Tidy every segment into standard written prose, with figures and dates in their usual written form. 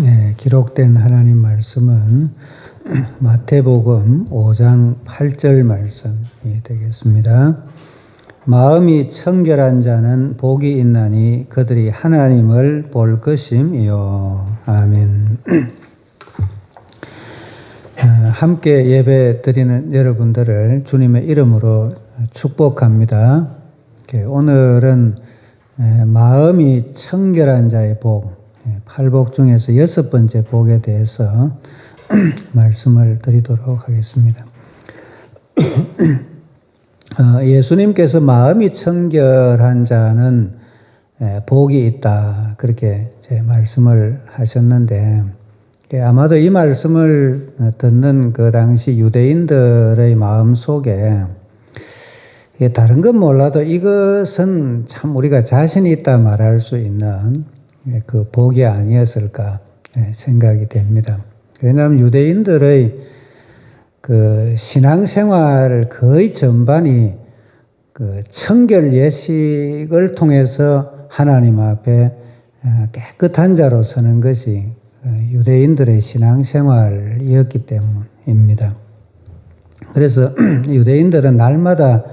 네, 기록된 하나님 말씀은 마태복음 5장 8절 말씀이 되겠습니다. 마음이 청결한 자는 복이 있나니 그들이 하나님을 볼 것임이요. 아멘. 함께 예배 드리는 여러분들을 주님의 이름으로 축복합니다. 오늘은 마음이 청결한 자의 복, 8복 중에서 6번째 복에 대해서 말씀을 드리도록 하겠습니다. 예수님께서 마음이 청결한 자는 복이 있다, 그렇게 말씀을 하셨는데, 아마도 이 말씀을 듣는 그 당시 유대인들의 마음 속에 다른 건 몰라도 이것은 참 우리가 자신 있다 말할 수 있는 그 복이 아니었을까 생각이 됩니다. 왜냐하면 유대인들의 그 신앙생활 거의 전반이 그 청결 예식을 통해서 하나님 앞에 깨끗한 자로 서는 것이 유대인들의 신앙생활이었기 때문입니다. 그래서 유대인들은 날마다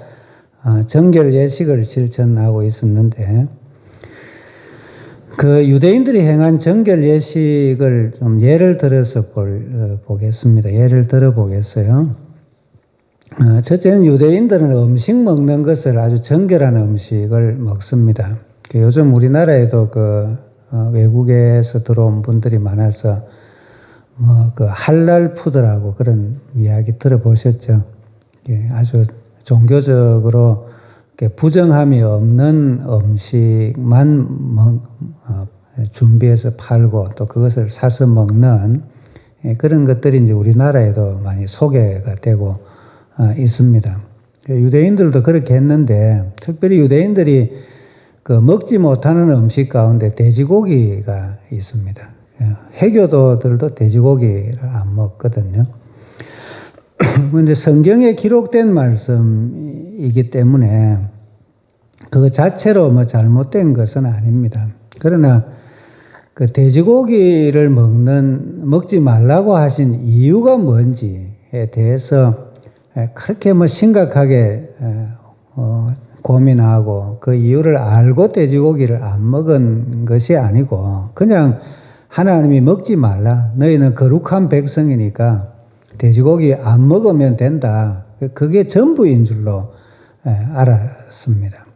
정결 예식을 실천하고 있었는데, 그 유대인들이 행한 정결 예식을 좀 예를 들어서 보겠습니다. 예를 들어 보겠어요. 첫째는 유대인들은 음식 먹는 것을 아주 정결한 음식을 먹습니다. 요즘 우리나라에도 외국에서 들어온 분들이 많아서 그 할랄 푸드라고 그런 이야기 들어보셨죠? 아주 종교적으로 부정함이 없는 음식만 준비해서 팔고 또 그것을 사서 먹는 그런 것들이 이제 우리나라에도 많이 소개가 되고 있습니다. 유대인들도 그렇게 했는데, 특별히 유대인들이 먹지 못하는 음식 가운데 돼지고기가 있습니다. 해교도들도 돼지고기를 안 먹거든요. 그런데 성경에 기록된 말씀이기 때문에 그 자체로 잘못된 것은 아닙니다. 그러나 그 돼지고기를 먹지 말라고 하신 이유가 뭔지에 대해서 그렇게 심각하게 고민하고 그 이유를 알고 돼지고기를 안 먹은 것이 아니고, 그냥 하나님이 먹지 말라, 너희는 거룩한 백성이니까 돼지고기 안 먹으면 된다, 그게 전부인 줄로 알았습니다.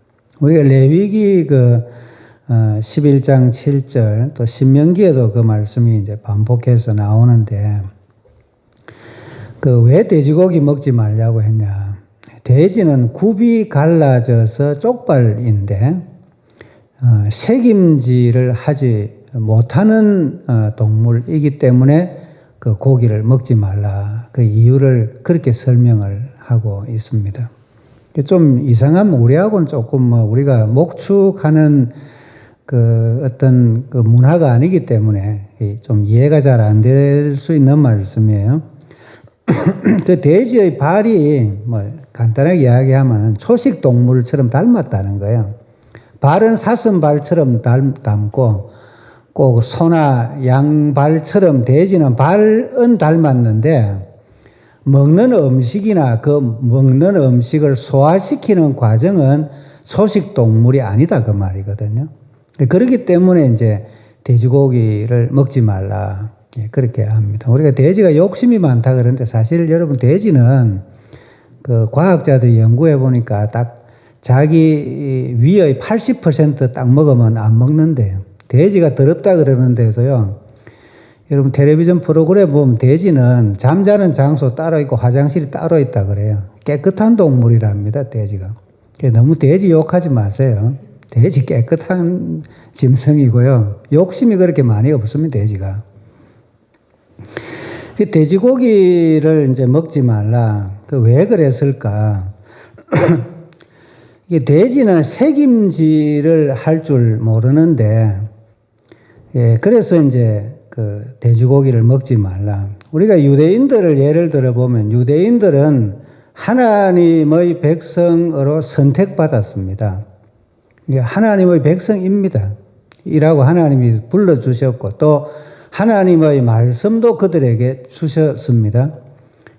우리가 레위기 11장 7절 또 신명기에도 그 말씀이 이제 반복해서 나오는데, 왜 돼지고기 먹지 말라고 했냐? 돼지는 굽이 갈라져서 쪽발인데 색임질을 하지 못하는 동물이기 때문에 그 고기를 먹지 말라, 그 이유를 그렇게 설명을 하고 있습니다. 좀 이상하면 우리하고는 조금 우리가 목축하는 어떤 문화가 아니기 때문에 좀 이해가 잘 안 될 수 있는 말씀이에요. 그 돼지의 발이 간단하게 이야기하면 초식 동물처럼 닮았다는 거예요. 발은 사슴발처럼 닮고, 꼭 소나 양발처럼 돼지는 발은 닮았는데 먹는 음식이나 그 먹는 음식을 소화시키는 과정은 초식 동물이 아니다, 그 말이거든요. 그렇기 때문에 이제 돼지고기를 먹지 말라, 그렇게 합니다. 우리가 돼지가 욕심이 많다 그러는데, 사실 여러분 돼지는 과학자들이 연구해 보니까 딱 자기 위의 80% 딱 먹으면 안 먹는데요. 돼지가 더럽다 그러는데도요, 여러분 텔레비전 프로그램 보면 돼지는 잠자는 장소 따로 있고 화장실이 따로 있다 그래요. 깨끗한 동물이랍니다, 돼지가. 너무 돼지 욕하지 마세요. 돼지 깨끗한 짐승이고요, 욕심이 그렇게 많이 없습니다, 돼지가. 돼지고기를 이제 먹지 말라, 왜 그랬을까? 이게 돼지는 색임질을 할 줄 모르는데, 그래서 이제 돼지고기를 먹지 말라. 우리가 유대인들을 예를 들어보면, 유대인들은 하나님의 백성으로 선택받았습니다. 하나님의 백성입니다. 이라고 하나님이 불러주셨고, 또 하나님의 말씀도 그들에게 주셨습니다.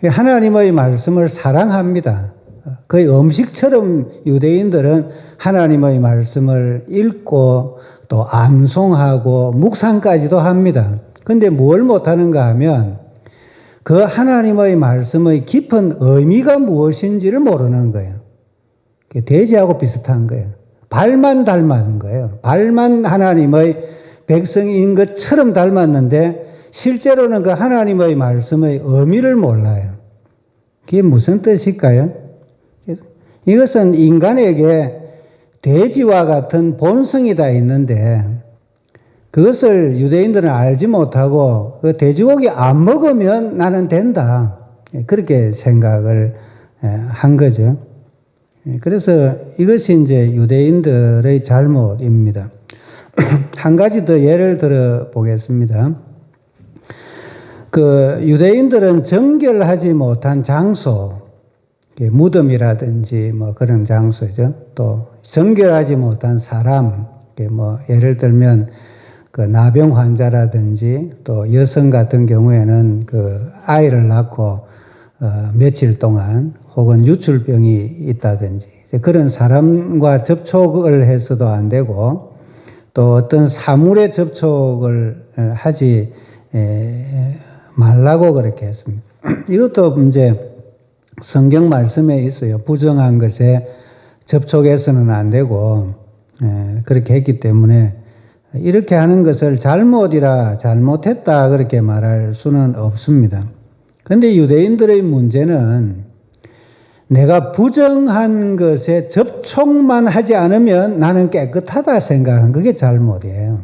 하나님의 말씀을 사랑합니다. 거의 음식처럼 유대인들은 하나님의 말씀을 읽고 또 암송하고 묵상까지도 합니다. 근데 뭘 못하는가 하면 그 하나님의 말씀의 깊은 의미가 무엇인지를 모르는 거예요. 돼지하고 비슷한 거예요. 발만 닮은 거예요. 발만 하나님의 백성인 것처럼 닮았는데 실제로는 그 하나님의 말씀의 의미를 몰라요. 그게 무슨 뜻일까요? 이것은 인간에게 돼지와 같은 본성이 다 있는데 그것을 유대인들은 알지 못하고 그 돼지고기 안 먹으면 나는 된다. 그렇게 생각을 한 거죠. 그래서 이것이 이제 유대인들의 잘못입니다. 한 가지 더 예를 들어 보겠습니다. 그 유대인들은 정결하지 못한 장소, 무덤이라든지 뭐 그런 장소죠. 또 정결하지 못한 사람, 뭐 예를 들면 그 나병 환자라든지 또 여성 같은 경우에는 그 아이를 낳고 며칠 동안 혹은 유출병이 있다든지 그런 사람과 접촉을 해서도 안 되고 또 어떤 사물에 접촉을 하지 말라고 그렇게 했습니다. 이것도 이제 성경 말씀에 있어요. 부정한 것에 접촉해서는 안 되고 그렇게 했기 때문에 이렇게 하는 것을 잘못이라 잘못했다 그렇게 말할 수는 없습니다. 그런데 유대인들의 문제는 내가 부정한 것에 접촉만 하지 않으면 나는 깨끗하다 생각한 그게 잘못이에요.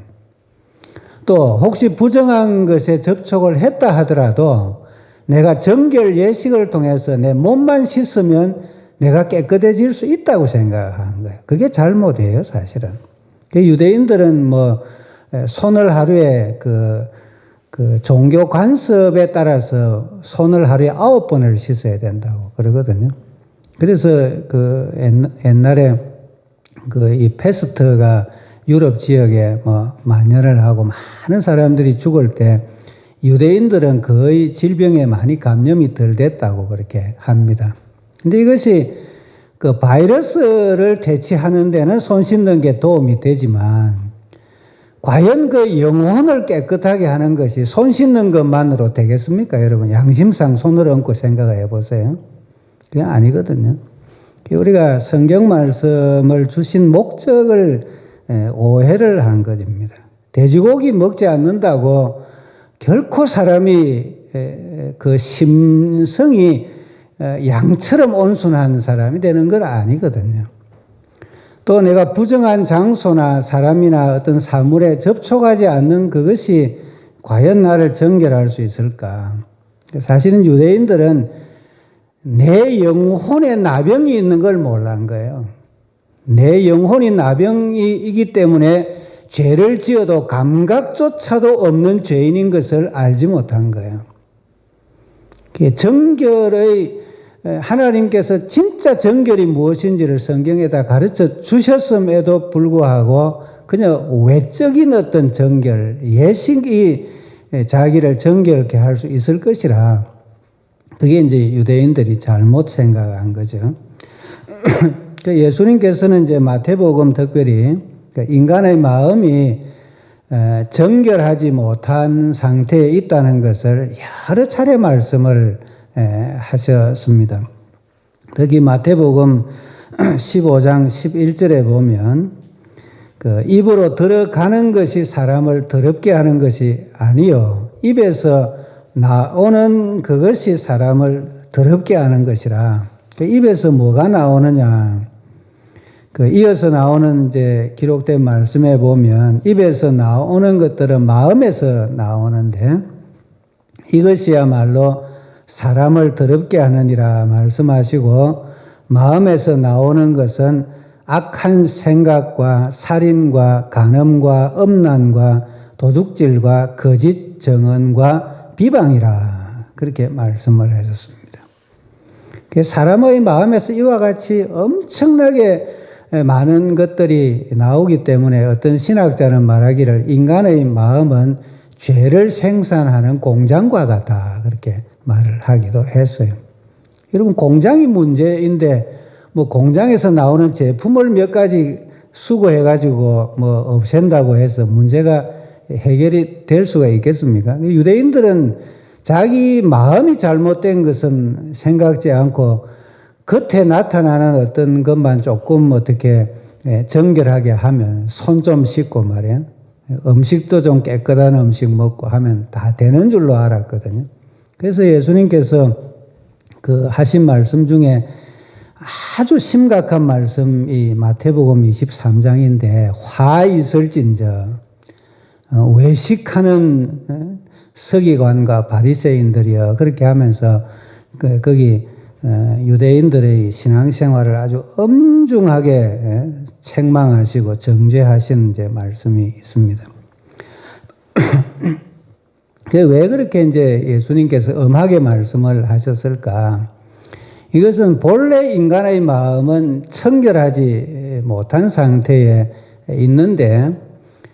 또 혹시 부정한 것에 접촉을 했다 하더라도 내가 정결 예식을 통해서 내 몸만 씻으면 내가 깨끗해질 수 있다고 생각한 거예요. 그게 잘못이에요, 사실은. 유대인들은 뭐 손을 하루에 그 종교 관습에 따라서 손을 하루에 9번을 씻어야 된다고 그러거든요. 그래서 그 옛날에 그 이 패스트가 유럽 지역에 뭐 만연을 하고 많은 사람들이 죽을 때 유대인들은 거의 질병에 많이 감염이 덜 됐다고 그렇게 합니다. 근데 이것이 그 바이러스를 퇴치하는 데는 손 씻는 게 도움이 되지만 과연 그 영혼을 깨끗하게 하는 것이 손 씻는 것만으로 되겠습니까? 여러분 양심상 손을 얹고 생각해 보세요. 그게 아니거든요. 우리가 성경 말씀을 주신 목적을 오해를 한 것입니다. 돼지고기 먹지 않는다고 결코 사람이 그 심성이 양처럼 온순한 사람이 되는 건 아니거든요. 또 내가 부정한 장소나 사람이나 어떤 사물에 접촉하지 않는 그것이 과연 나를 정결할 수 있을까? 사실은 유대인들은 내 영혼에 나병이 있는 걸 몰란 거예요. 내 영혼이 나병이기 때문에 죄를 지어도 감각조차도 없는 죄인인 것을 알지 못한 거예요. 정결의 하나님께서 진짜 정결이 무엇인지를 성경에다 가르쳐 주셨음에도 불구하고 그냥 외적인 어떤 정결, 예식이 자기를 정결케 할 수 있을 것이라 그게 이제 유대인들이 잘못 생각한 거죠. 예수님께서는 이제 마태복음 특별히 인간의 마음이 정결하지 못한 상태에 있다는 것을 여러 차례 말씀을 하셨습니다. 특히 마태복음 15장 11절에 보면 그 입으로 들어가는 것이 사람을 더럽게 하는 것이 아니요 입에서 나오는 그것이 사람을 더럽게 하는 것이라. 그 입에서 뭐가 나오느냐? 그 이어서 나오는 이제 기록된 말씀에 보면 입에서 나오는 것들은 마음에서 나오는데 이것이야말로 사람을 더럽게 하느니라 말씀하시고 마음에서 나오는 것은 악한 생각과 살인과 간음과 음란과 도둑질과 거짓 정언과 비방이라 그렇게 말씀을 하셨습니다. 사람의 마음에서 이와 같이 엄청나게 많은 것들이 나오기 때문에 어떤 신학자는 말하기를 인간의 마음은 죄를 생산하는 공장과 같다. 그렇게 말을 하기도 했어요. 여러분, 공장이 문제인데 뭐 공장에서 나오는 제품을 몇 가지 수거해가지고 뭐 없앤다고 해서 문제가 해결이 될 수가 있겠습니까? 유대인들은 자기 마음이 잘못된 것은 생각지 않고 겉에 나타나는 어떤 것만 조금 어떻게 정결하게 하면 손 좀 씻고 말이야. 음식도 좀 깨끗한 음식 먹고 하면 다 되는 줄로 알았거든요. 그래서 예수님께서 그 하신 말씀 중에 아주 심각한 말씀이 마태복음 23장인데 화 있을진저 외식하는 서기관과 바리새인들이여 그렇게 하면서 거기 유대인들의 신앙생활을 아주 엄중하게 책망하시고 정죄하시는 이제 말씀이 있습니다. 왜 그렇게 이제 예수님께서 엄하게 말씀을 하셨을까? 이것은 본래 인간의 마음은 청결하지 못한 상태에 있는데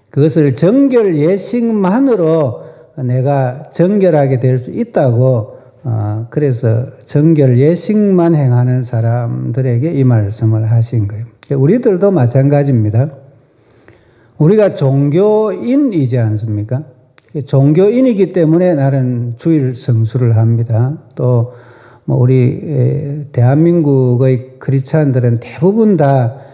그것을 정결 예식만으로 내가 정결하게 될 수 있다고 그래서 정결 예식만 행하는 사람들에게 이 말씀을 하신 거예요. 우리들도 마찬가지입니다. 우리가 종교인이지 않습니까? 종교인이기 때문에 나는 주일 성수를 합니다. 또 우리 대한민국의 크리스찬들은 대부분 다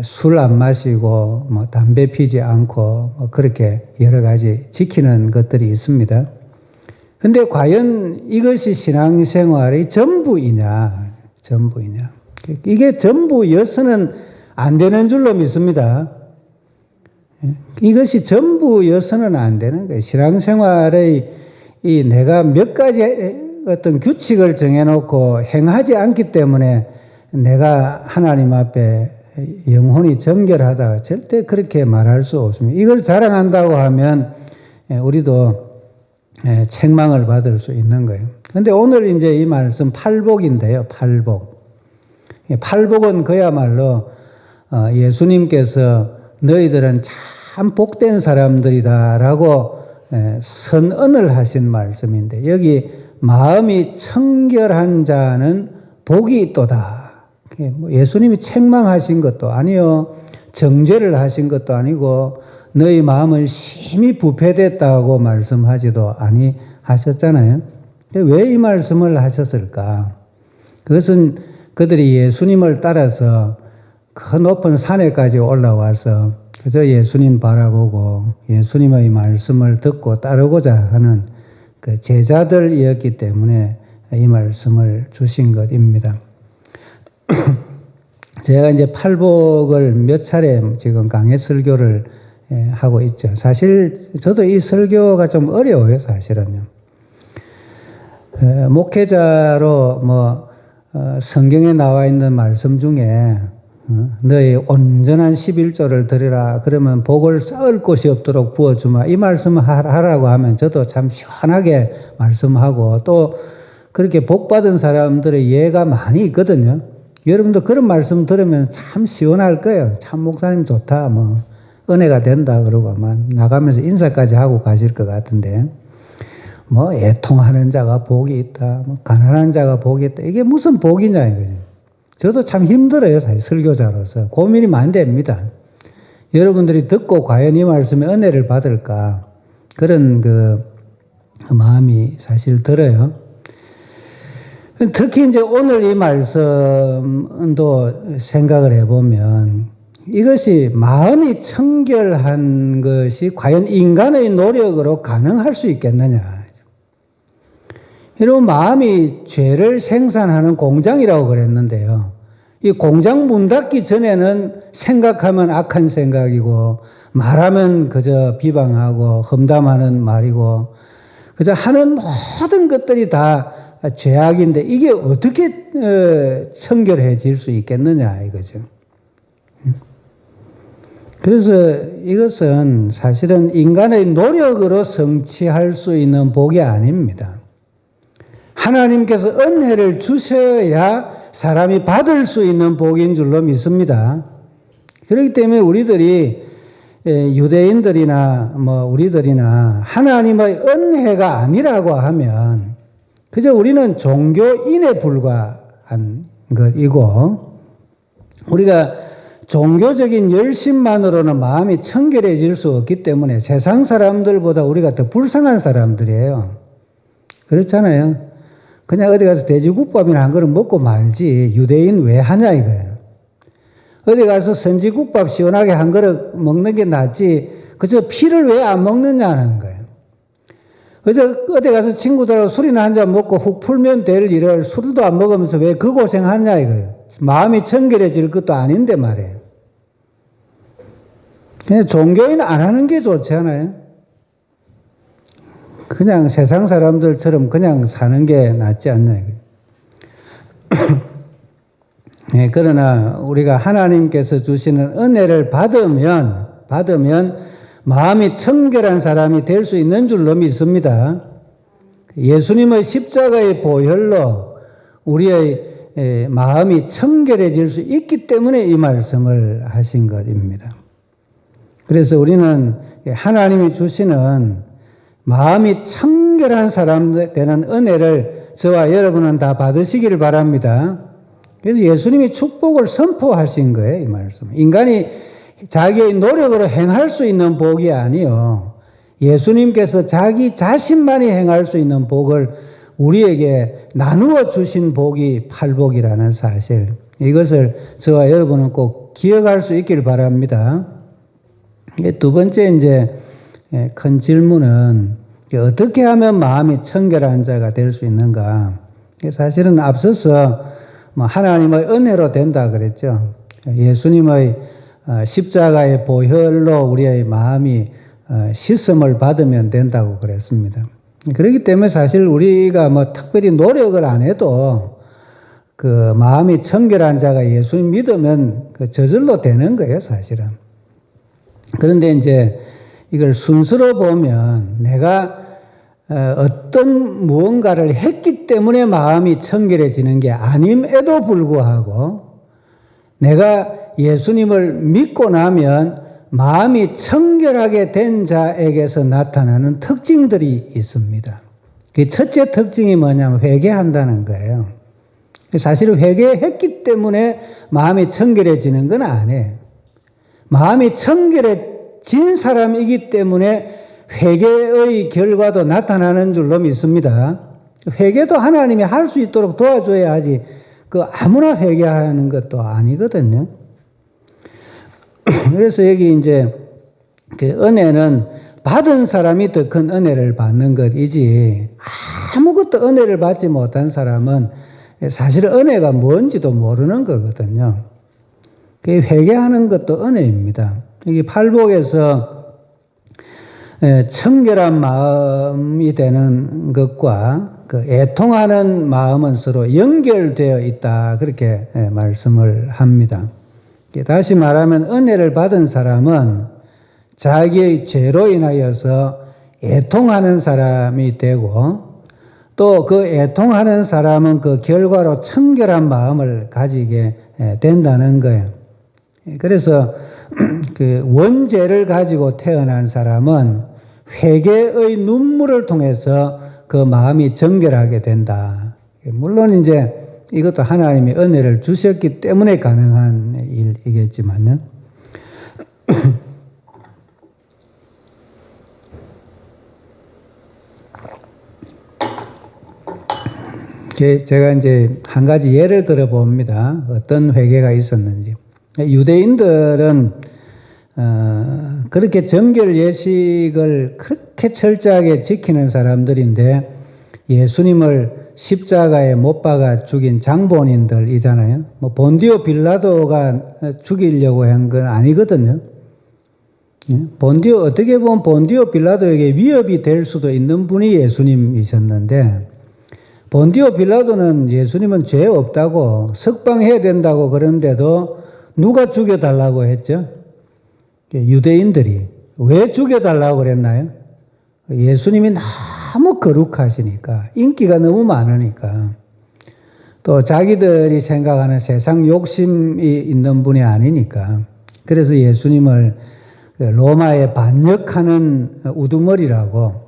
술 안 마시고 뭐 담배 피지 않고 그렇게 여러 가지 지키는 것들이 있습니다. 근데 과연 이것이 신앙생활의 전부이냐? 이게 전부여서는 안 되는 줄로 믿습니다. 이것이 전부여서는 안 되는 거예요. 신앙생활의 내가 몇 가지 어떤 규칙을 정해놓고 행하지 않기 때문에 내가 하나님 앞에 영혼이 정결하다 절대 그렇게 말할 수 없습니다. 이걸 자랑한다고 하면 우리도 책망을 받을 수 있는 거예요. 그런데 오늘 이제 이 말씀 팔복인데요. 팔복은 그야말로 예수님께서 너희들은 참 복된 사람들이다라고 선언을 하신 말씀인데 여기 마음이 청결한 자는 복이 있도다. 예수님이 책망하신 것도 아니요. 정죄를 하신 것도 아니고 너희 마음은 심히 부패됐다고 말씀하지도 아니하셨잖아요. 왜 이 말씀을 하셨을까? 그것은 그들이 예수님을 따라서 그 높은 산에까지 올라와서 그저 예수님 바라보고 예수님의 말씀을 듣고 따르고자 하는 그 제자들이었기 때문에 이 말씀을 주신 것입니다. 제가 이제 팔복을 몇 차례 지금 강해 설교를 하고 있죠. 사실 저도 이 설교가 좀 어려워요, 사실은요. 목회자로 성경에 나와 있는 말씀 중에 너희 온전한 11조를 드리라 그러면 복을 쌓을 곳이 없도록 부어주마 이 말씀을 하라고 하면 저도 참 시원하게 말씀하고 또 그렇게 복받은 사람들의 예가 많이 있거든요. 여러분도 그런 말씀 들으면 참 시원할 거예요. 참 목사님 좋다 은혜가 된다 그러고 아마 나가면서 인사까지 하고 가실 것 같은데 애통하는 자가 복이 있다 가난한 자가 복이 있다 이게 무슨 복이냐 이거죠. 저도 참 힘들어요. 사실 설교자로서 고민이 많이 됩니다. 여러분들이 듣고 과연 이 말씀에 은혜를 받을까 그런 그 마음이 사실 들어요. 특히 이제 오늘 이 말씀도 생각을 해보면 이것이 마음이 청결한 것이 과연 인간의 노력으로 가능할 수 있겠느냐. 여러분 마음이 죄를 생산하는 공장이라고 그랬는데요. 이 공장 문 닫기 전에는 생각하면 악한 생각이고 말하면 그저 비방하고 험담하는 말이고 그저 하는 모든 것들이 다 죄악인데 이게 어떻게 청결해질 수 있겠느냐 이거죠. 그래서 이것은 사실은 인간의 노력으로 성취할 수 있는 복이 아닙니다. 하나님께서 은혜를 주셔야 사람이 받을 수 있는 복인 줄로 믿습니다. 그렇기 때문에 우리들이 유대인들이나 뭐 우리들이나 하나님의 은혜가 아니라고 하면 그저 우리는 종교인에 불과한 것이고, 우리가 종교적인 열심만으로는 마음이 청결해질 수 없기 때문에 세상 사람들보다 우리가 더 불쌍한 사람들이에요. 그렇잖아요. 그냥 어디 가서 돼지국밥이나 한 그릇 먹고 말지 유대인 왜 하냐 이거예요. 어디 가서 선지국밥 시원하게 한 그릇 먹는 게 낫지 그저 피를 왜 안 먹느냐는 거예요. 그저 어디 가서 친구들하고 술이나 한 잔 먹고 훅 풀면 될 일을 술도 안 먹으면서 왜 그 고생하냐 이거예요. 마음이 청결해질 것도 아닌데 말이에요. 그냥 종교인 안 하는 게 좋지 않아요? 그냥 세상 사람들처럼 그냥 사는 게 낫지 않나 이거예요. 네, 그러나 우리가 하나님께서 주시는 은혜를 받으면 마음이 청결한 사람이 될 수 있는 줄로 믿습니다. 예수님의 십자가의 보혈로 우리의 마음이 청결해질 수 있기 때문에 이 말씀을 하신 것입니다. 그래서 우리는 하나님이 주시는 마음이 청결한 사람 되는 은혜를 저와 여러분은 다 받으시기를 바랍니다. 그래서 예수님이 축복을 선포하신 거예요, 이 말씀. 인간이 자기의 노력으로 행할 수 있는 복이 아니요. 예수님께서 자기 자신만이 행할 수 있는 복을 우리에게 나누어 주신 복이 팔복이라는 사실. 이것을 저와 여러분은 꼭 기억할 수 있기를 바랍니다. 두 번째 이제 큰 질문은 어떻게 하면 마음이 청결한 자가 될 수 있는가? 사실은 앞서서 하나님의 은혜로 된다 그랬죠. 예수님의 십자가의 보혈로 우리의 마음이 씻음을 받으면 된다고 그랬습니다. 그렇기 때문에 사실 우리가 뭐 특별히 노력을 안 해도 그 마음이 청결한 자가 예수님 믿으면 그 저절로 되는 거예요, 사실은. 그런데 이제 이걸 순서로 보면 내가 어떤 무언가를 했기 때문에 마음이 청결해지는 게 아님에도 불구하고 내가 예수님을 믿고 나면 마음이 청결하게 된 자에게서 나타나는 특징들이 있습니다. 그 첫째 특징이 뭐냐면 회개한다는 거예요. 사실 회개했기 때문에 마음이 청결해지는 건 아니에요. 마음이 청결해진 사람이기 때문에 회개의 결과도 나타나는 줄로 믿습니다. 회개도 하나님이 할 수 있도록 도와줘야 하지 그 아무나 회개하는 것도 아니거든요. 그래서 여기 이제 그 은혜는 받은 사람이 더 큰 은혜를 받는 것이지 아무것도 은혜를 받지 못한 사람은 사실 은혜가 뭔지도 모르는 거거든요. 회개하는 것도 은혜입니다. 여기 팔복에서 청결한 마음이 되는 것과 그 애통하는 마음은 서로 연결되어 있다. 그렇게 말씀을 합니다. 다시 말하면 은혜를 받은 사람은 자기의 죄로 인하여서 애통하는 사람이 되고 또 그 애통하는 사람은 그 결과로 청결한 마음을 가지게 된다는 거예요. 그래서 그 원죄를 가지고 태어난 사람은 회개의 눈물을 통해서 그 마음이 정결하게 된다. 물론 이제 이것도 하나님이 은혜를 주셨기 때문에 가능한 일이겠지만요. 제가 이제 한 가지 예를 들어 봅니다. 어떤 회개가 있었는지. 유대인들은 그렇게 정결 예식을 그렇게 철저하게 지키는 사람들인데 예수님을 십자가에 못 박아 죽인 장본인들이잖아요. 뭐 본디오 빌라도가 죽이려고 한 건 아니거든요. 어떻게 보면 본디오 빌라도에게 위협이 될 수도 있는 분이 예수님이셨는데 본디오 빌라도는 예수님은 죄 없다고 석방해야 된다고 그러는데도 누가 죽여달라고 했죠? 유대인들이. 왜 죽여달라고 그랬나요? 예수님이 너무 거룩하시니까, 인기가 너무 많으니까, 또 자기들이 생각하는 세상 욕심이 있는 분이 아니니까, 그래서 예수님을 로마에 반역하는 우두머리라고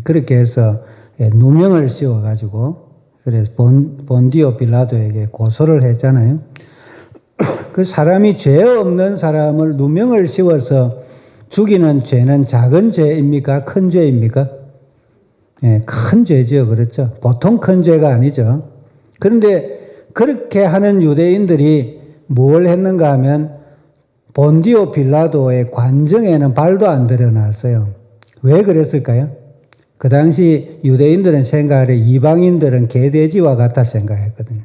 그렇게 해서 누명을 씌워가지고 그래서 본디오 빌라도에게 고소를 했잖아요. 그 사람이 죄 없는 사람을 누명을 씌워서 죽이는 죄는 작은 죄입니까? 큰 죄입니까? 큰 죄죠. 그렇죠. 보통 큰 죄가 아니죠. 그런데 그렇게 하는 유대인들이 뭘 했는가 하면 본디오 빌라도의 관정에는 발도 안 들여놨어요. 왜 그랬을까요? 그 당시 유대인들은 생각을 이방인들은 개돼지와 같아 생각했거든요.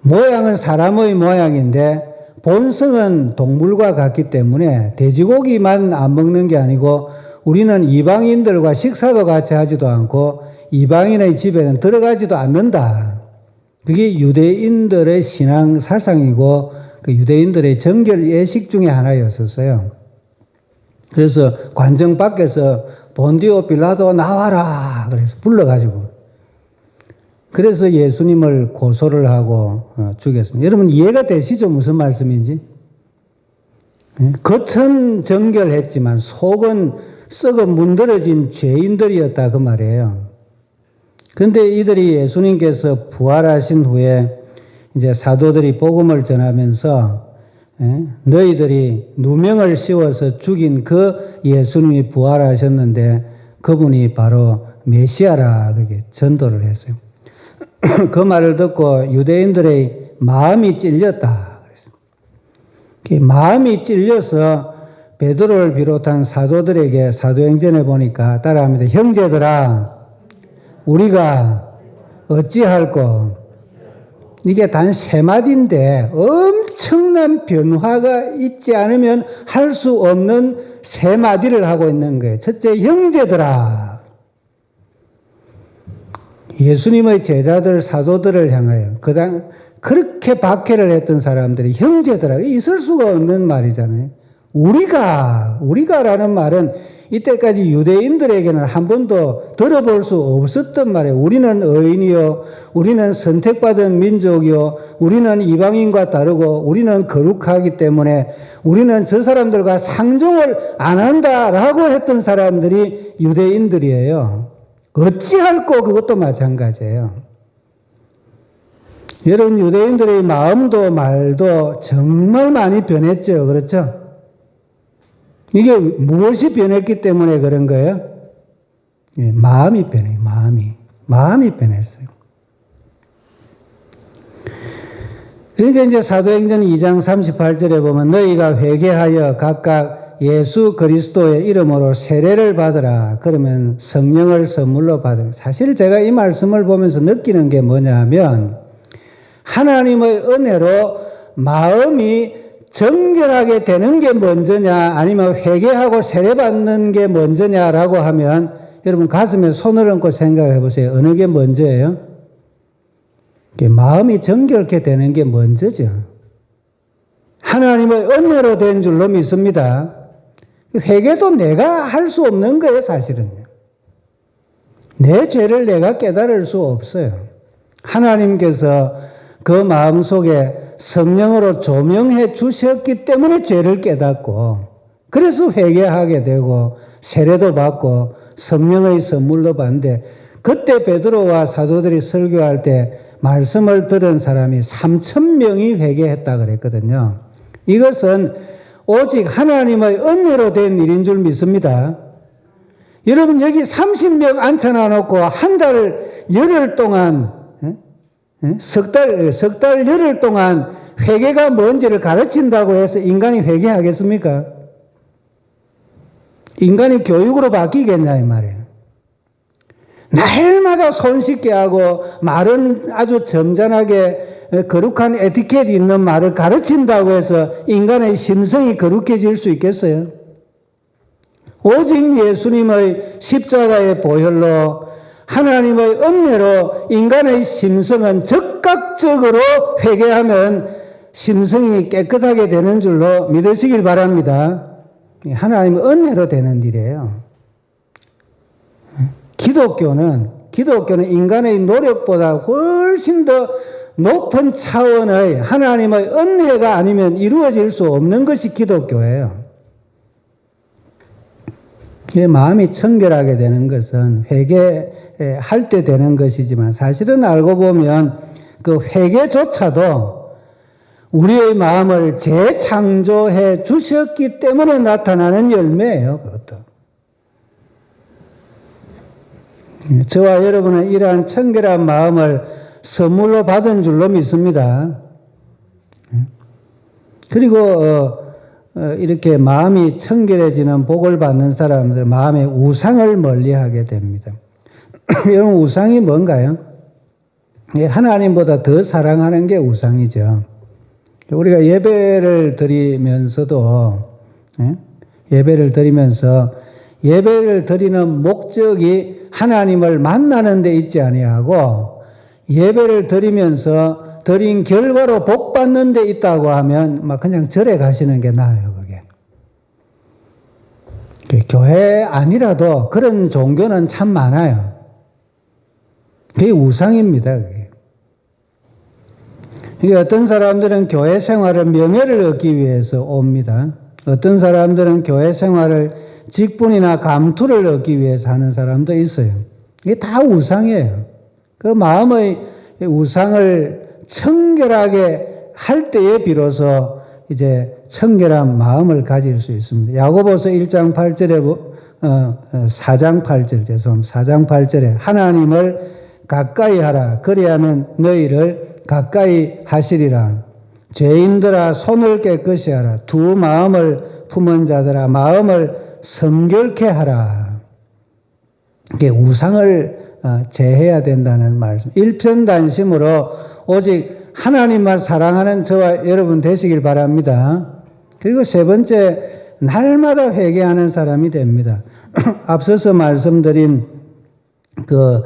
모양은 사람의 모양인데 본성은 동물과 같기 때문에 돼지고기만 안 먹는 게 아니고 우리는 이방인들과 식사도 같이 하지도 않고 이방인의 집에는 들어가지도 않는다. 그게 유대인들의 신앙 사상이고 그 유대인들의 정결 예식 중에 하나였었어요. 그래서 관정 밖에서 본디오 빌라도 나와라 그래서 불러가지고 그래서 예수님을 고소를 하고 죽였습니다. 여러분 이해가 되시죠? 무슨 말씀인지? 겉은 정결했지만 속은 썩어 문드러진 죄인들이었다 그 말이에요. 그런데 이들이 예수님께서 부활하신 후에 이제 사도들이 복음을 전하면서 너희들이 누명을 씌워서 죽인 그 예수님이 부활하셨는데 그분이 바로 메시아라 그렇게 전도를 했어요. 그 말을 듣고 유대인들의 마음이 찔렸다. 마음이 찔려서 베드로를 비롯한 사도들에게 사도행전에 보니까 따라합니다. 형제들아 우리가 어찌할꼬 이게 단 세 마디인데 엄청난 변화가 있지 않으면 할 수 없는 세 마디를 하고 있는 거예요. 첫째, 형제들아. 예수님의 제자들, 사도들을 향하여 그렇게 박해를 했던 사람들이 형제들아. 있을 수가 없는 말이잖아요. 우리가라는 말은 이때까지 유대인들에게는 한 번도 들어볼 수 없었던 말이에요. 우리는 의인이요. 우리는 선택받은 민족이요. 우리는 이방인과 다르고 우리는 거룩하기 때문에 우리는 저 사람들과 상종을 안 한다라고 했던 사람들이 유대인들이에요. 어찌할꼬 그것도 마찬가지예요. 여러분 유대인들의 마음도 말도 정말 많이 변했죠. 그렇죠? 이게 무엇이 변했기 때문에 그런 거예요? 마음이 변해요. 마음이 변했어요. 그러니까 이제 사도행전 2장 38절에 보면 너희가 회개하여 각각 예수 그리스도의 이름으로 세례를 받으라. 그러면 성령을 선물로 받으라. 사실 제가 이 말씀을 보면서 느끼는 게 뭐냐 하면 하나님의 은혜로 마음이 정결하게 되는 게 먼저냐 아니면 회개하고 세례받는 게 먼저냐라고 하면 여러분 가슴에 손을 얹고 생각해 보세요. 어느 게 먼저예요? 마음이 정결케 되는 게 먼저죠. 하나님의 은혜로 된 줄로 믿습니다. 회개도 내가 할 수 없는 거예요. 사실은요. 내 죄를 내가 깨달을 수 없어요. 하나님께서 그 마음속에 성령으로 조명해 주셨기 때문에 죄를 깨닫고 그래서 회개하게 되고 세례도 받고 성령의 선물도 받는데 그때 베드로와 사도들이 설교할 때 말씀을 들은 사람이 3,000명이 회개했다 그랬거든요. 이것은 오직 하나님의 은혜로 된 일인 줄 믿습니다. 여러분 여기 30명 앉혀놔 놓고 한 달 열흘 동안 석 달 열흘 동안 회개가 뭔지를 가르친다고 해서 인간이 회개하겠습니까? 인간이 교육으로 바뀌겠냐 이 말이에요. 날마다 손 씻게 하고 말은 아주 점잖하게 거룩한 에티켓 있는 말을 가르친다고 해서 인간의 심성이 거룩해질 수 있겠어요? 오직 예수님의 십자가의 보혈로 하나님의 은혜로 인간의 심성은 즉각적으로 회개하면 심성이 깨끗하게 되는 줄로 믿으시길 바랍니다. 하나님의 은혜로 되는 일이에요. 기독교는 인간의 노력보다 훨씬 더 높은 차원의 하나님의 은혜가 아니면 이루어질 수 없는 것이 기독교예요. 이 마음이 청결하게 되는 것은 회개할 때 되는 것이지만 사실은 알고 보면 그 회개조차도 우리의 마음을 재창조해 주셨기 때문에 나타나는 열매예요. 그것도. 저와 여러분은 이러한 청결한 마음을 선물로 받은 줄로 믿습니다. 그리고 이렇게 마음이 청결해지는 복을 받는 사람들 마음의 우상을 멀리하게 됩니다. 여러분 우상이 뭔가요? 하나님보다 더 사랑하는 게 우상이죠. 우리가 예배를 드리면서도 예배를 드리는 목적이 하나님을 만나는 데 있지 아니하고 예배를 드리면서 드린 결과로 복 받는 데 있다고 하면 막 그냥 절에 가시는 게 나아요, 그게. 교회 아니라도 그런 종교는 참 많아요. 그게 우상입니다, 그게. 이게 어떤 사람들은 교회 생활을 명예를 얻기 위해서 옵니다. 어떤 사람들은 교회 생활을 직분이나 감투를 얻기 위해서 하는 사람도 있어요. 이게 다 우상이에요. 그 마음의 우상을 청결하게 할 때에 비로소 이제 청결한 마음을 가질 수 있습니다. 야고보서 1장 8절에 4장 8절 죄송합니다. 4장 8절에 하나님을 가까이 하라. 그리하면 너희를 가까이 하시리라. 죄인들아 손을 깨끗이 하라. 두 마음을 품은 자들아 마음을 성결케 하라. 이게 우상을 제해야 된다는 말씀. 일편단심으로 오직 하나님만 사랑하는 저와 여러분 되시길 바랍니다. 그리고 세 번째, 날마다 회개하는 사람이 됩니다. 앞서서 말씀드린 그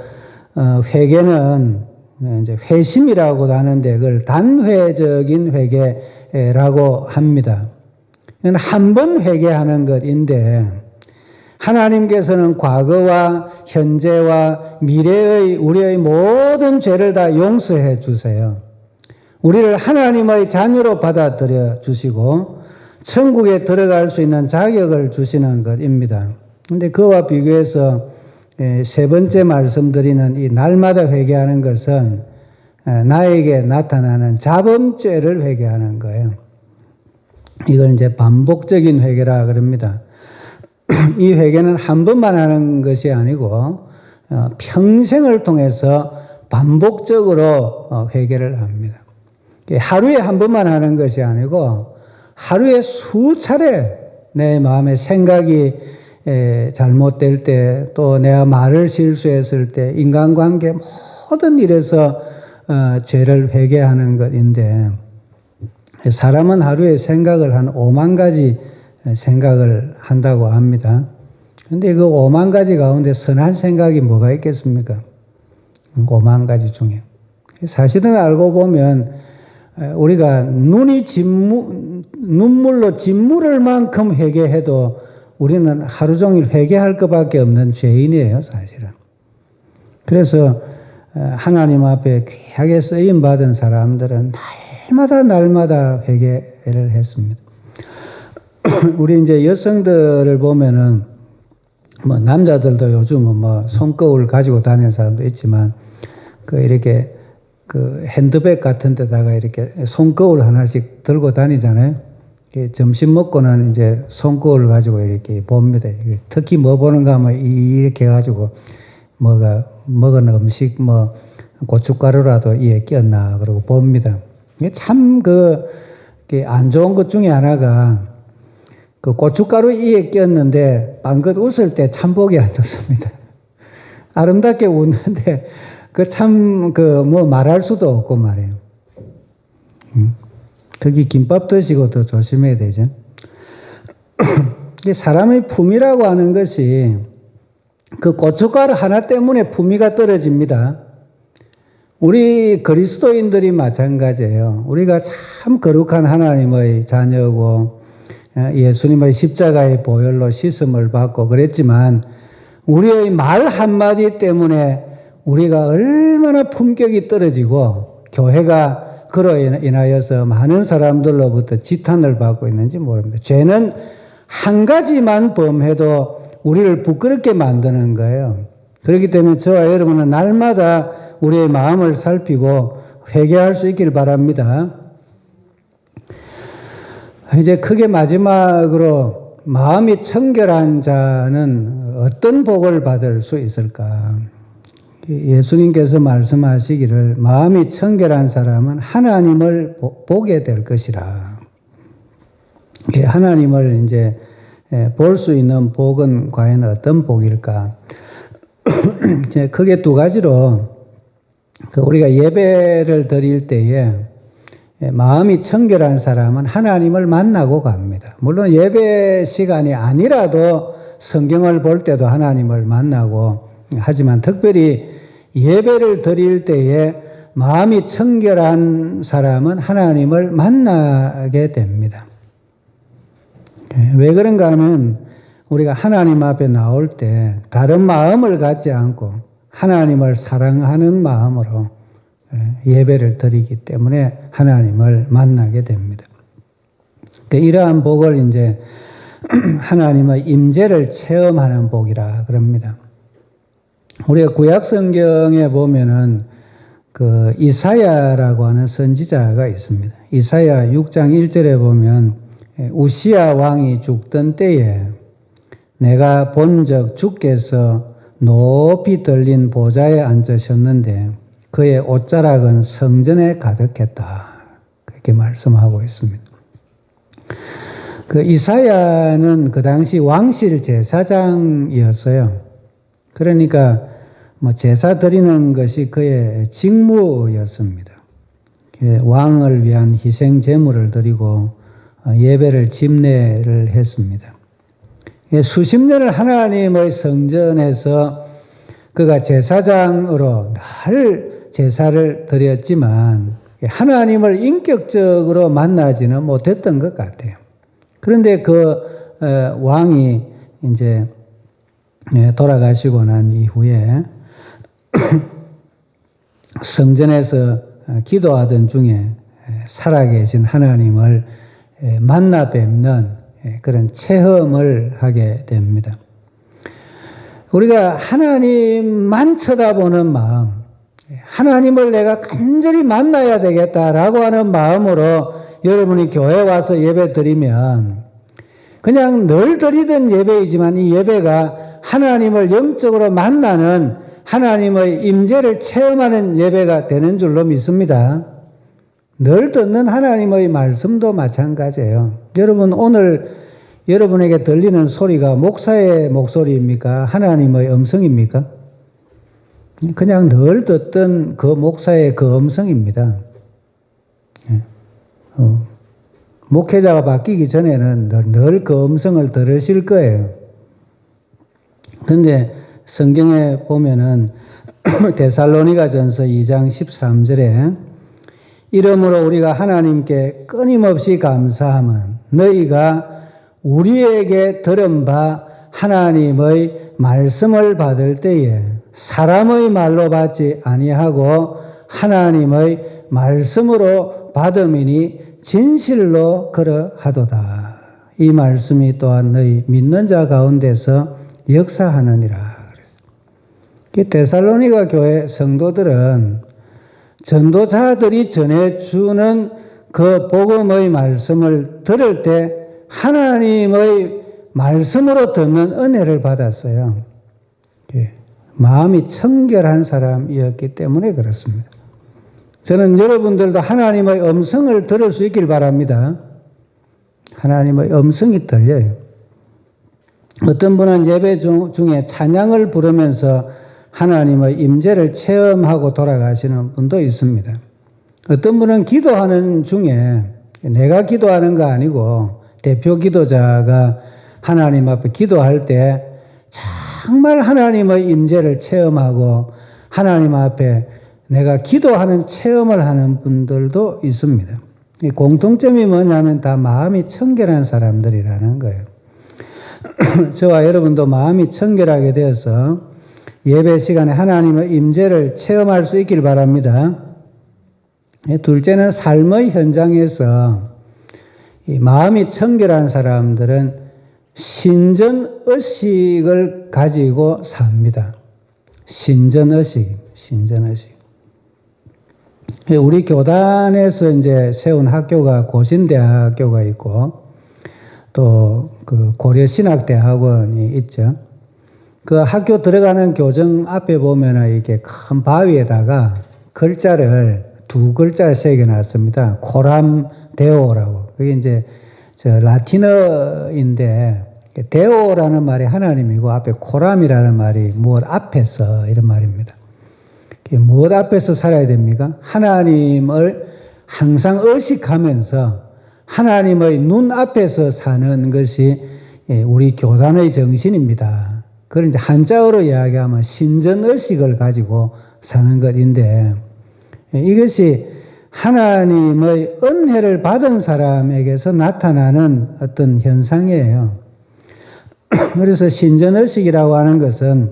회개는 이제 회심이라고도 하는데 그걸 단회적인 회개라고 합니다. 한 번 회개하는 것인데 하나님께서는 과거와 현재와 미래의 우리의 모든 죄를 다 용서해 주세요. 우리를 하나님의 자녀로 받아들여 주시고 천국에 들어갈 수 있는 자격을 주시는 것입니다. 그런데 그와 비교해서 세 번째 말씀드리는 이 날마다 회개하는 것은 나에게 나타나는 자범죄를 회개하는 거예요. 이걸 이제 반복적인 회개라 그럽니다. 이 회개는 한 번만 하는 것이 아니고 평생을 통해서 반복적으로 회개를 합니다. 하루에 한 번만 하는 것이 아니고 하루에 수차례 내 마음의 생각이 잘못될 때, 또 내가 말을 실수했을 때, 인간관계 모든 일에서 죄를 회개하는 것인데 사람은 하루에 생각을 한 5만 가지 생각을 한다고 합니다. 그런데 그 5만 가지 가운데 선한 생각이 뭐가 있겠습니까? 5만 가지 중에. 사실은 알고 보면 우리가 눈물로 진물을 만큼 회개해도 우리는 하루 종일 회개할 것밖에 없는 죄인이에요, 사실은. 그래서 하나님 앞에 귀하게 쓰임받은 사람들은 날마다 회개를 했습니다. 우리 이제 여성들을 보면은 뭐 남자들도 요즘은 뭐 손거울 가지고 다니는 사람도 있지만 이렇게 핸드백 같은 데다가 이렇게 손거울 하나씩 들고 다니잖아요. 점심 먹고는 이제 손거울 가지고 이렇게 봅니다. 특히 뭐 보는가 하면 이렇게 해가지고 먹은 음식 고춧가루라도 이에 꼈나 그러고 봅니다. 참 안 좋은 것 중에 하나가 고춧가루 이에 꼈는데 방긋 웃을 때 참 보기 안 좋습니다. 아름답게 웃는데 말할 수도 없고 말이에요. 특히 김밥 드시고도 조심해야 되죠. 사람의 품위라고 하는 것이 그 고춧가루 하나 때문에 품위가 떨어집니다. 우리 그리스도인들이 마찬가지예요. 우리가 참 거룩한 하나님의 자녀고 예수님의 십자가의 보혈로 씻음을 받고 그랬지만 우리의 말 한마디 때문에 우리가 얼마나 품격이 떨어지고 교회가 그로 인하여서 많은 사람들로부터 지탄을 받고 있는지 모릅니다. 죄는 한 가지만 범해도 우리를 부끄럽게 만드는 거예요. 그렇기 때문에 저와 여러분은 날마다 우리의 마음을 살피고 회개할 수 있길 바랍니다. 이제 크게 마지막으로 마음이 청결한 자는 어떤 복을 받을 수 있을까? 예수님께서 말씀하시기를 마음이 청결한 사람은 하나님을 보게 될 것이라. 하나님을 이제 볼 수 있는 복은 과연 어떤 복일까? 크게 두 가지로 우리가 예배를 드릴 때에 마음이 청결한 사람은 하나님을 만나고 갑니다. 물론 예배 시간이 아니라도 성경을 볼 때도 하나님을 만나고 하지만 특별히 예배를 드릴 때에 마음이 청결한 사람은 하나님을 만나게 됩니다. 왜 그런가 하면 우리가 하나님 앞에 나올 때 다른 마음을 갖지 않고 하나님을 사랑하는 마음으로 예배를 드리기 때문에 하나님을 만나게 됩니다. 이러한 복을 이제 하나님의 임재를 체험하는 복이라 그럽니다. 우리가 구약 성경에 보면은 그 이사야라고 하는 선지자가 있습니다. 이사야 6장 1절에 보면 우시야 왕이 죽던 때에 내가 본적 주께서 높이 들린 보좌에 앉으셨는데 그의 옷자락은 성전에 가득했다. 그렇게 말씀하고 있습니다. 그 이사야는 그 당시 왕실 제사장이었어요. 그러니까 뭐 제사 드리는 것이 그의 직무였습니다. 왕을 위한 희생 제물을 드리고 예배를 집례를 했습니다. 수십 년을 하나님의 성전에서 그가 제사장으로 늘 제사를 드렸지만 하나님을 인격적으로 만나지는 못했던 것 같아요. 그런데 그 왕이 이제 돌아가시고 난 이후에 성전에서 기도하던 중에 살아계신 하나님을 만나 뵙는 그런 체험을 하게 됩니다. 우리가 하나님만 쳐다보는 마음, 하나님을 내가 간절히 만나야 되겠다라고 하는 마음으로 여러분이 교회 와서 예배 드리면 그냥 늘 드리던 예배이지만 이 예배가 하나님을 영적으로 만나는 하나님의 임재를 체험하는 예배가 되는 줄로 믿습니다. 늘 듣는 하나님의 말씀도 마찬가지예요. 여러분 오늘 여러분에게 들리는 소리가 목사의 목소리입니까? 하나님의 음성입니까? 그냥 늘 듣던 그 목사의 그 음성입니다. 목회자가 바뀌기 전에는 늘 그 음성을 들으실 거예요. 그런데 성경에 보면은 데살로니가전서 2장 13절에 이러므로 우리가 하나님께 끊임없이 감사함은 너희가 우리에게 들은 바 하나님의 말씀을 받을 때에 사람의 말로 받지 아니하고 하나님의 말씀으로 받음이니 진실로 그러하도다. 이 말씀이 또한 너희 믿는 자 가운데서 역사하느니라. 데살로니가 교회 성도들은 전도자들이 전해주는 그 복음의 말씀을 들을 때 하나님의 말씀으로 듣는 은혜를 받았어요. 마음이 청결한 사람이었기 때문에 그렇습니다. 저는 여러분들도 하나님의 음성을 들을 수 있길 바랍니다. 하나님의 음성이 들려요. 어떤 분은 예배 중에 찬양을 부르면서 하나님의 임재를 체험하고 돌아가시는 분도 있습니다. 어떤 분은 기도하는 중에 내가 기도하는 거 아니고 대표 기도자가 하나님 앞에 기도할 때 정말 하나님의 임재를 체험하고 하나님 앞에 내가 기도하는 체험을 하는 분들도 있습니다. 이 공통점이 뭐냐면 다 마음이 청결한 사람들이라는 거예요. 저와 여러분도 마음이 청결하게 되어서 예배 시간에 하나님의 임재를 체험할 수 있길 바랍니다. 둘째는 삶의 현장에서 이 마음이 청결한 사람들은 신전의식을 가지고 삽니다. 신전의식. 우리 교단에서 이제 세운 학교가 고신대학교가 있고 또 그 고려신학대학원이 있죠. 그 학교 들어가는 교정 앞에 보면은 이렇게 큰 바위에다가 글자를 두 글자 새겨놨습니다. 코람 데오라고. 그게 이제 저 라틴어인데 데오라는 말이 하나님이고 앞에 코람이라는 말이 무엇 앞에서 이런 말입니다. 무엇 앞에서 살아야 됩니까? 하나님을 항상 의식하면서 하나님의 눈 앞에서 사는 것이 우리 교단의 정신입니다. 그걸 이제 한자어로 이야기하면 신전의식을 가지고 사는 것인데 이것이 하나님의 은혜를 받은 사람에게서 나타나는 어떤 현상이에요. 그래서 신전의식이라고 하는 것은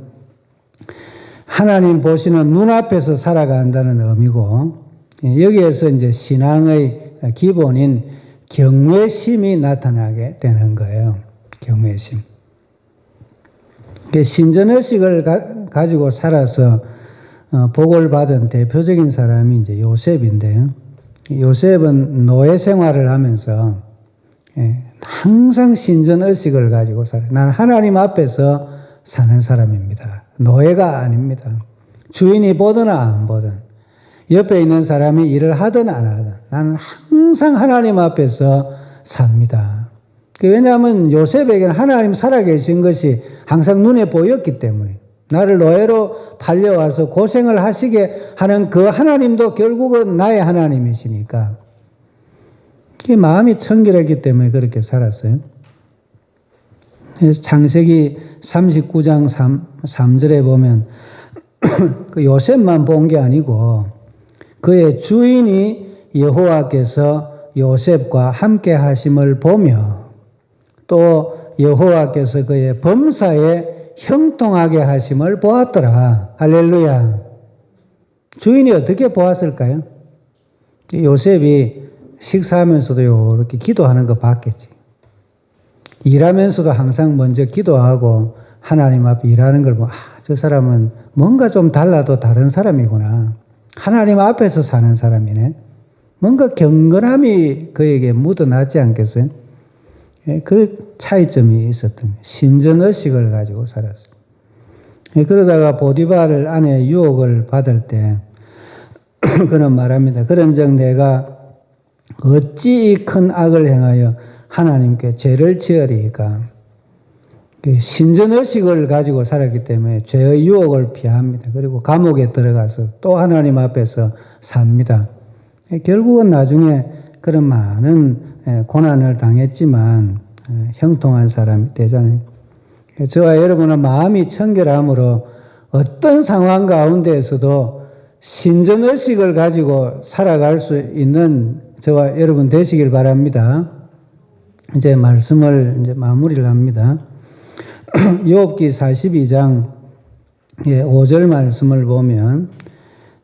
하나님 보시는 눈앞에서 살아간다는 의미고 여기에서 이제 신앙의 기본인 경외심이 나타나게 되는 거예요. 경외심. 신전의식을 가지고 살아서 복을 받은 대표적인 사람이 이제 요셉인데요. 요셉은 노예 생활을 하면서 항상 신전의식을 가지고 살아요. 나는 하나님 앞에서 사는 사람입니다. 노예가 아닙니다. 주인이 보든 안 보든 옆에 있는 사람이 일을 하든 안 하든 나는 항상 하나님 앞에서 삽니다. 왜냐하면 요셉에게는 하나님 살아계신 것이 항상 눈에 보였기 때문에 나를 노예로 팔려와서 고생을 하시게 하는 그 하나님도 결국은 나의 하나님이시니까 마음이 청결했기 때문에 그렇게 살았어요. 창세기 39장 3절에 보면 그 요셉만 본 게 아니고 그의 주인이 여호와께서 요셉과 함께 하심을 보며 또 여호와께서 그의 범사에 형통하게 하심을 보았더라. 할렐루야. 주인이 어떻게 보았을까요? 요셉이 식사하면서도 이렇게 기도하는 거 봤겠지. 일하면서도 항상 먼저 기도하고 하나님 앞에 일하는 걸 보고 저 사람은 뭔가 좀 달라도 다른 사람이구나. 하나님 앞에서 사는 사람이네. 뭔가 경건함이 그에게 묻어나지 않겠어요? 그 차이점이 있었던 신전의식을 가지고 살았어요. 그러다가 보디발을 아내의 유혹을 받을 때 그는 말합니다. 그런즉 내가 어찌 이 큰 악을 행하여 하나님께 죄를 지으리까. 신전의식을 가지고 살았기 때문에 죄의 유혹을 피합니다. 그리고 감옥에 들어가서 또 하나님 앞에서 삽니다. 결국은 나중에 그런 많은 고난을 당했지만 형통한 사람이 되잖아요. 저와 여러분은 마음이 청결함으로 어떤 상황 가운데에서도 신전의식을 가지고 살아갈 수 있는 저와 여러분 되시길 바랍니다. 이제 말씀을 이제 마무리를 합니다. 욥기 42장 5절 말씀을 보면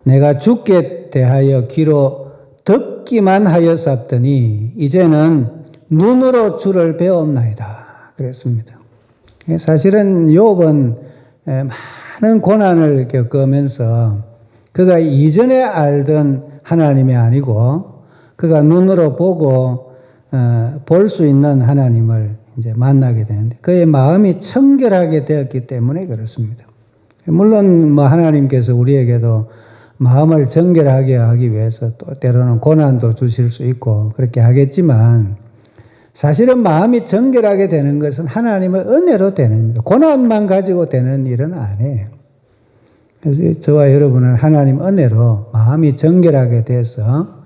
내가 주께 대하여 귀로 듣기만 하였었더니 이제는 눈으로 주를 배웠나이다. 그랬습니다. 사실은 욥은 많은 고난을 겪으면서 그가 이전에 알던 하나님이 아니고 그가 눈으로 보고 볼 수 있는 하나님을 이제 만나게 되는데 그의 마음이 청결하게 되었기 때문에 그렇습니다. 물론 뭐 하나님께서 우리에게도 마음을 정결하게 하기 위해서 또 때로는 고난도 주실 수 있고 그렇게 하겠지만 사실은 마음이 정결하게 되는 것은 하나님의 은혜로 되는 겁니다. 고난만 가지고 되는 일은 아니에요. 그래서 저와 여러분은 하나님 은혜로 마음이 정결하게 돼서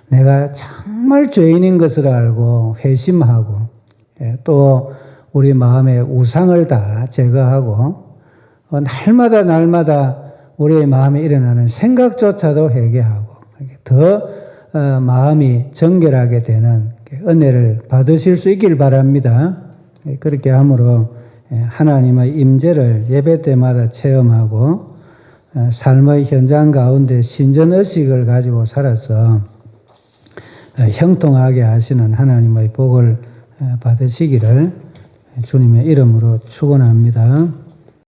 내가 정말 죄인인 것을 알고 회심하고 또 우리 마음의 우상을 다 제거하고 날마다 우리의 마음에 일어나는 생각조차도 회개하고 더 마음이 정결하게 되는 은혜를 받으실 수 있길 바랍니다. 그렇게 함으로 하나님의 임재를 예배 때마다 체험하고 삶의 현장 가운데 신전의식을 가지고 살아서 형통하게 하시는 하나님의 복을 받으시기를 주님의 이름으로 축원합니다.